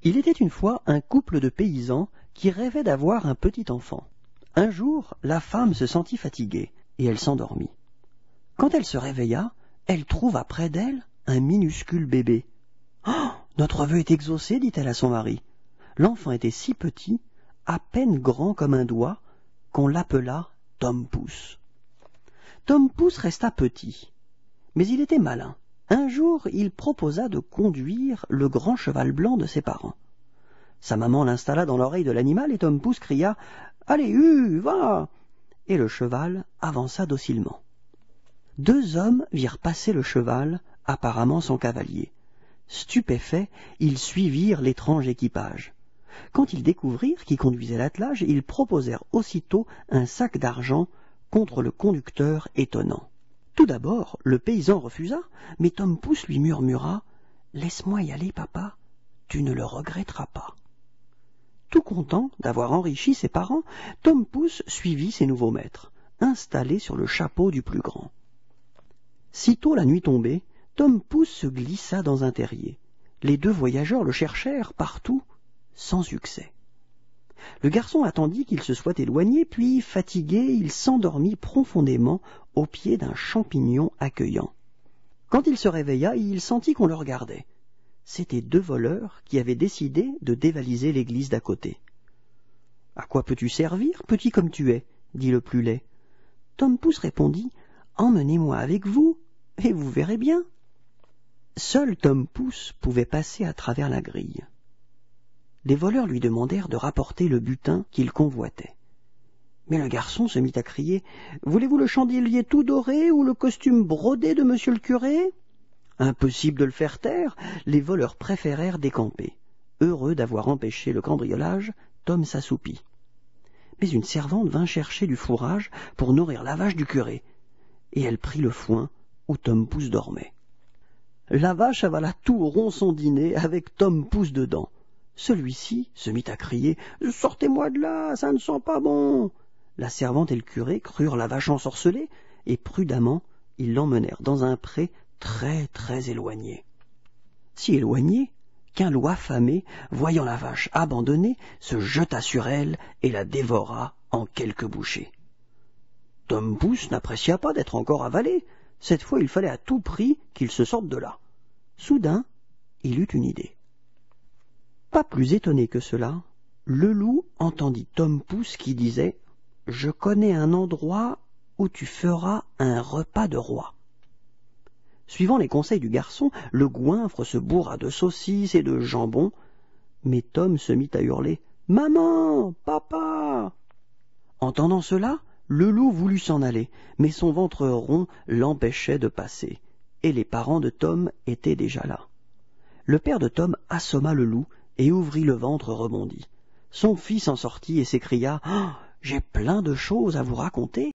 Il était une fois un couple de paysans qui rêvait d'avoir un petit enfant. Un jour, la femme se sentit fatiguée et elle s'endormit. Quand elle se réveilla, elle trouva près d'elle un minuscule bébé. « Oh, notre vœu est exaucé, dit-elle à son mari. L'enfant était si petit, à peine grand comme un doigt, qu'on l'appela Tom Pouce. Tom Pouce resta petit, mais il était malin. Un jour, il proposa de conduire le grand cheval blanc de ses parents. Sa maman l'installa dans l'oreille de l'animal et Tom Pouce cria « Allez, va !» Et le cheval avança docilement. Deux hommes virent passer le cheval, apparemment son cavalier. Stupéfaits, ils suivirent l'étrange équipage. Quand ils découvrirent qui conduisait l'attelage, ils proposèrent aussitôt un sac d'argent contre le conducteur étonnant. Tout d'abord, le paysan refusa, mais Tom Pouce lui murmura « Laisse-moi y aller, papa, tu ne le regretteras pas. » Tout content d'avoir enrichi ses parents, Tom Pouce suivit ses nouveaux maîtres, installés sur le chapeau du plus grand. Sitôt la nuit tombée, Tom Pouce se glissa dans un terrier. Les deux voyageurs le cherchèrent partout, sans succès. Le garçon attendit qu'il se soit éloigné, puis, fatigué, il s'endormit profondément au pied d'un champignon accueillant. Quand il se réveilla, il sentit qu'on le regardait. C'étaient deux voleurs qui avaient décidé de dévaliser l'église d'à côté. « À quoi peux-tu servir, petit comme tu es ?» dit le plus laid. Tom Pouce répondit « Emmenez-moi avec vous, et vous verrez bien. » Seul Tom Pouce pouvait passer à travers la grille. Les voleurs lui demandèrent de rapporter le butin qu'il convoitait. Mais le garçon se mit à crier « Voulez-vous le chandelier tout doré ou le costume brodé de monsieur le curé ?» Impossible de le faire taire, les voleurs préférèrent décamper. Heureux d'avoir empêché le cambriolage, Tom s'assoupit. Mais une servante vint chercher du fourrage pour nourrir la vache du curé, et elle prit le foin où Tom Pouce dormait. La vache avala tout rond son dîner avec Tom Pouce dedans. Celui-ci se mit à crier « Sortez-moi de là, ça ne sent pas bon !» La servante et le curé crurent la vache ensorcelée, et prudemment ils l'emmenèrent dans un pré très très éloigné. Si éloigné qu'un loup affamé, voyant la vache abandonnée, se jeta sur elle et la dévora en quelques bouchées. Tom Pouce n'apprécia pas d'être encore avalé. Cette fois, il fallait à tout prix qu'il se sorte de là. Soudain, il eut une idée. Pas plus étonné que cela, le loup entendit Tom Pouce qui disait « Je connais un endroit où tu feras un repas de roi. » Suivant les conseils du garçon, le goinfre se bourra de saucisses et de jambon, mais Tom se mit à hurler « Maman, papa !» Entendant cela, le loup voulut s'en aller, mais son ventre rond l'empêchait de passer, et les parents de Tom étaient déjà là. Le père de Tom assomma le loup et ouvrit le ventre rebondi. Son fils en sortit et s'écria « Oh, j'ai plein de choses à vous raconter !»